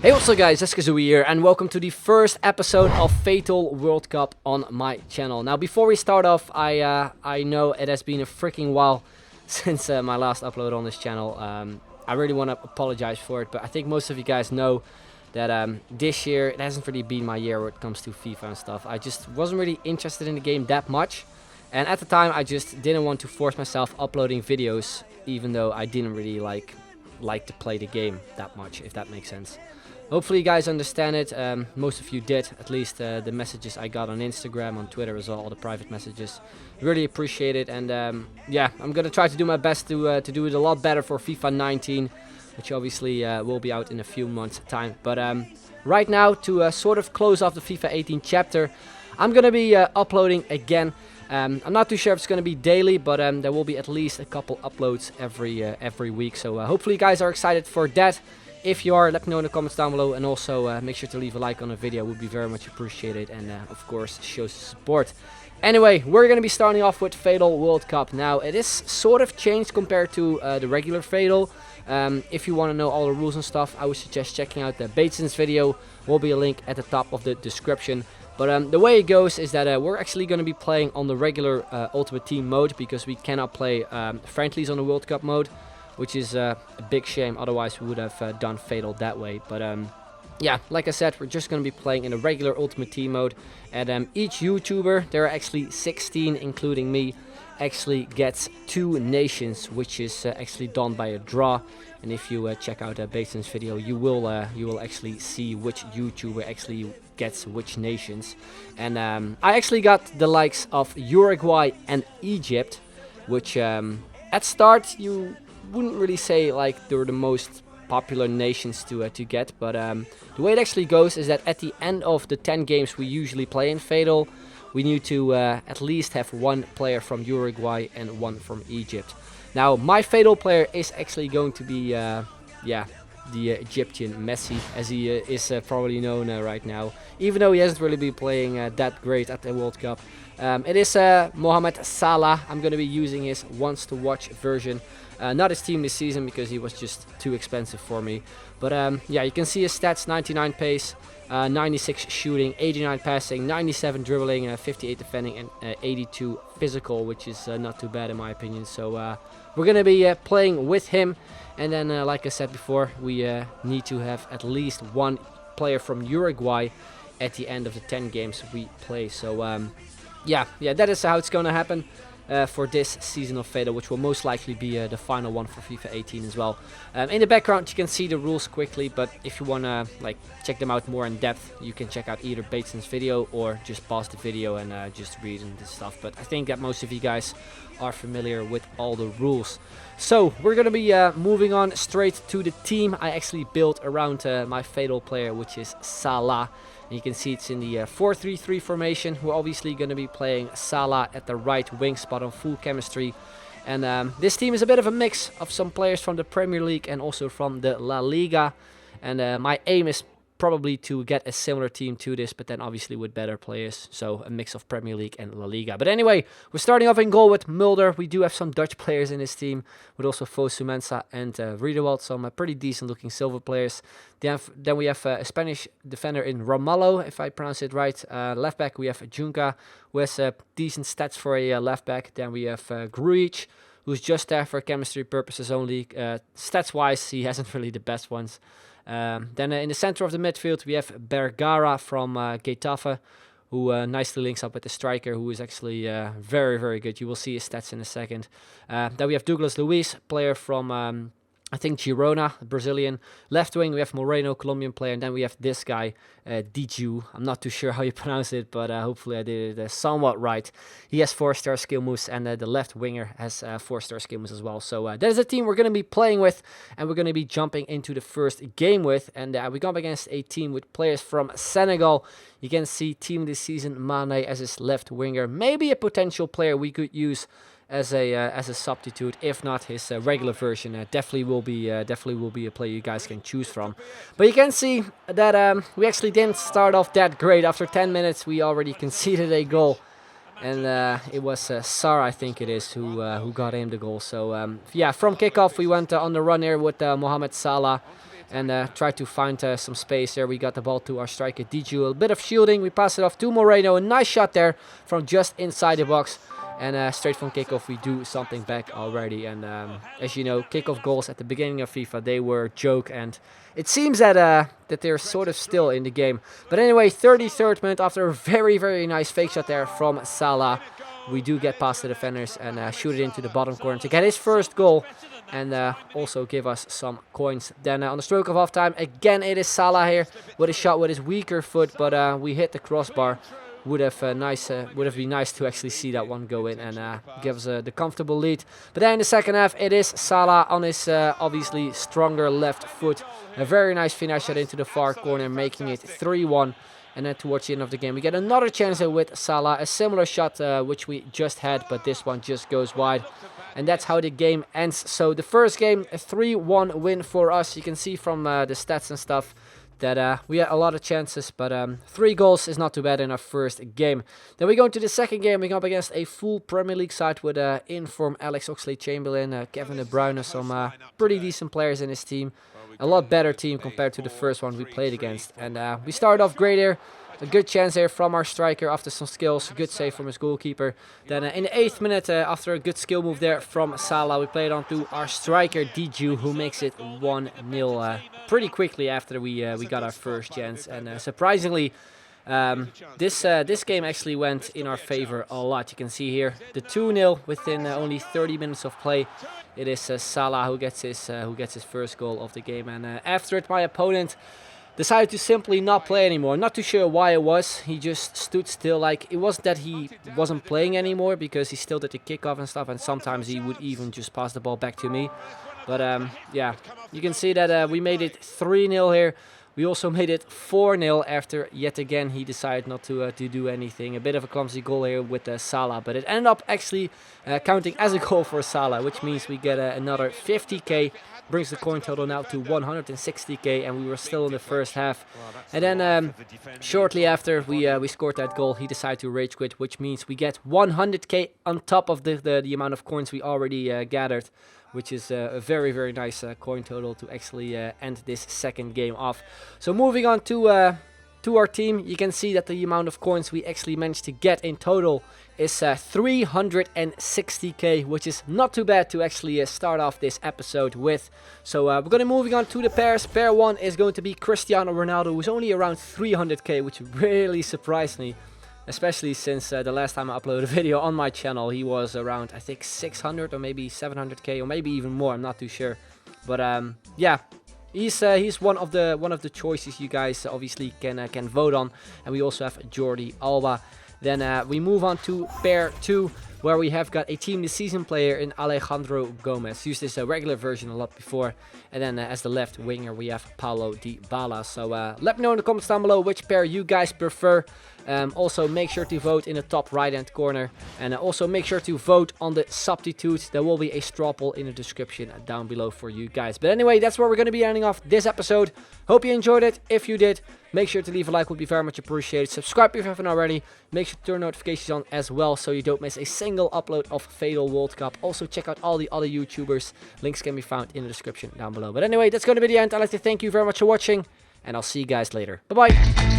Hey, what's up guys, Eskazooie here and welcome to the first episode of Fatal World Cup on my channel. Now before we start off, I know it has been a freaking while since my last upload on this channel. I really want to apologize for it, but I think most of you guys know that this year it hasn't really been my year when it comes to FIFA and stuff. I just wasn't really interested in the game that much, and at the time I just didn't want to force myself uploading videos, even though I didn't really like to play the game that much, if that makes sense. Hopefully you guys understand it. Most of you did, at least the messages I got on Instagram, on Twitter as well, all the private messages. Really appreciate it, and yeah, I'm gonna try to do my best to do it a lot better for FIFA 19, which obviously will be out in a few months' time. But right now, to sort of close off the FIFA 18 chapter, I'm gonna be uploading again. I'm not too sure if it's gonna be daily, but there will be at least a couple uploads every week. So hopefully you guys are excited for that. If you are, let me know in the comments down below, and also make sure to leave a like on the video. Would be very much appreciated, and of course shows support. Anyway, we're going to be starting off with Fatal World Cup. Now it is sort of changed compared to the regular Fatal. If you want to know all the rules and stuff, I would suggest checking out the Bateson's video. Will be a link at the top of the description. But the way it goes is that we're actually going to be playing on the regular Ultimate Team mode, because we cannot play friendlies on the World Cup mode, which is a big shame. Otherwise we would have done Fatal that way. But yeah, like I said, we're just going to be playing in a regular Ultimate Team mode. And each YouTuber, there are actually 16 including me, actually gets 2 nations, which is actually done by a draw. And if you check out Basin's video, you will actually see which YouTuber actually gets which nations. And I actually got the likes of Uruguay and Egypt, which at start you wouldn't really say like they were the most popular nations to get, but the way it actually goes is that at the end of the 10 games we usually play in Fatal, we need to at least have 1 player from Uruguay and 1 from Egypt. Now my Fatal player is actually going to be yeah, the Egyptian Messi, as he is probably known right now, even though he hasn't really been playing that great at the World Cup. It is Mohamed Salah. I'm going to be using his once to watch version. Not his team this season because he was just too expensive for me. But yeah, you can see his stats: 99 pace, 96 shooting, 89 passing, 97 dribbling, 58 defending, and 82 physical, which is not too bad in my opinion. So we're going to be playing with him. And then, like I said before, we need to have at least 1 player from Uruguay at the end of the 10 games we play. So yeah, that is how it's going to happen for this season of Fatal, which will most likely be the final one for FIFA 18 as well. In the background you can see the rules quickly, but if you want to like check them out more in depth, you can check out either Bateson's video or just pause the video and just read this stuff. But I think that most of you guys are familiar with all the rules. So we're going to be moving on straight to the team. I actually built around my Fatal player, which is Salah. And you can see it's in the 4-3-3 formation. We're obviously going to be playing Salah at the right wing spot on full chemistry. And this team is a bit of a mix of some players from the Premier League and also from the La Liga. And my aim is probably to get a similar team to this, but then obviously with better players. So a mix of Premier League and La Liga. But anyway, we're starting off in goal with Mulder. We do have some Dutch players in this team, with also Fosu Mensah and Riedewald, some pretty decent looking silver players. Then we have a Spanish defender in Ramallo, if I pronounce it right. Left back we have Junca, who has decent stats for a left back. Then we have Grujic, who's just there for chemistry purposes only. Stats wise, he hasn't really the best ones. Then in the center of the midfield we have Bergara from Getafe, who nicely links up with the striker, who is actually very, very good. You will see his stats in a second. Then we have Douglas Luiz, player from I think Girona, Brazilian. Left wing we have Moreno, Colombian player, and then we have this guy, Diju. I'm not too sure how you pronounce it, but hopefully I did it somewhat right. He has 4-star skill moves, and the left winger has 4-star skill moves as well. So that is a team we're going to be playing with, and we're going to be jumping into the first game with. And we go up against a team with players from Senegal. You can see team this season, Mane as his left winger. Maybe a potential player we could use as a substitute. If not, his regular version definitely will be a player you guys can choose from. But you can see that we actually didn't start off that great. After 10 minutes, we already conceded a goal, and it was Sar, I think it is, who got him the goal. So yeah, from kickoff we went on the run here with Mohamed Salah. and try to find some space there. We got the ball to our striker Diju. A bit of shielding. We pass it off to Moreno. A nice shot there from just inside the box. And straight from kickoff, we do something back already. And as you know, kickoff goals at the beginning of FIFA, they were a joke. And it seems that that they're sort of still in the game. But anyway, 33rd minute, after a very, very nice fake shot there from Salah, we do get past the defenders and shoot it into the bottom corner to get his first goal. And also give us some coins. Then on the stroke of half time, again it is Salah here with a shot with his weaker foot. But we hit the crossbar. Would have been nice to actually see that one go in and give us the comfortable lead. But then in the second half, it is Salah on his obviously stronger left foot. A very nice finish shot into the far corner, making it 3-1. And then towards the end of the game, we get another chance with Salah. A similar shot which we just had, but this one just goes wide. And that's how the game ends. So the first game, a 3-1 win for us. You can see from the stats and stuff that we had a lot of chances, but 3 goals is not too bad in our first game. Then we go into the second game. We go up against a full Premier League side with in-form Alex Oxlade-Chamberlain, Kevin De Bruyne, some pretty decent players in his team. A lot better team compared to the first one we played against. And we started off great here. A good chance there from our striker after some skills. A good save from his goalkeeper. Then in the 8th minute, after a good skill move there from Salah, we played on to our striker Diju, who makes it 1-0 pretty quickly after we got our first chance. And surprisingly, this game actually went in our favor a lot. You can see here the 2-0 within only 30 minutes of play. It is Salah who gets his first goal of the game. And after it, my opponent decided to simply not play anymore. Not too sure why it was. He just stood still. Like, it wasn't that he wasn't playing anymore, because he still did the kickoff and stuff, and sometimes he would even just pass the ball back to me. But yeah, you can see that we made it 3-0 here. We also made it 4-0 after yet again he decided not to do anything. A bit of a clumsy goal here with Salah, but it ended up actually counting as a goal for Salah, which means we get another 50k. Brings the coin total now to 160k, and we were still in the first half. And then shortly after we scored that goal, he decided to rage quit, which means we get 100k on top of the amount of coins we already gathered, which is a very, very nice coin total to actually end this second game off. So moving on to our team, you can see that the amount of coins we actually managed to get in total is 360k, which is not too bad to actually start off this episode with. So we're going to moving on to the pairs. Pair 1 is going to be Cristiano Ronaldo, who's only around 300k, which really surprised me. Especially since the last time I uploaded a video on my channel, he was around, I think, 600 or maybe 700k or maybe even more. I'm not too sure. But yeah, he's one of the choices you guys obviously can vote on. And we also have Jordi Alba. Then we move on to pair 2, where we have got a team this season player in Alejandro Gomez. Used this regular version a lot before. And then as the left winger, we have Paulo Dybala. So let me know in the comments down below which pair you guys prefer. Also, make sure to vote in the top right hand corner. And also make sure to vote on the substitutes. There will be a straw poll in the description down below for you guys. But anyway, that's where we're going to be ending off this episode. Hope you enjoyed it. If you did, make sure to leave a like, would be very much appreciated. Subscribe if you haven't already. Make sure to turn notifications on as well, so you don't miss a single upload of F8TAL World Cup. Also check out all the other YouTubers. Links can be found in the description down below. But anyway, that's going to be the end. I'd like to thank you very much for watching, and I'll see you guys later. Bye bye.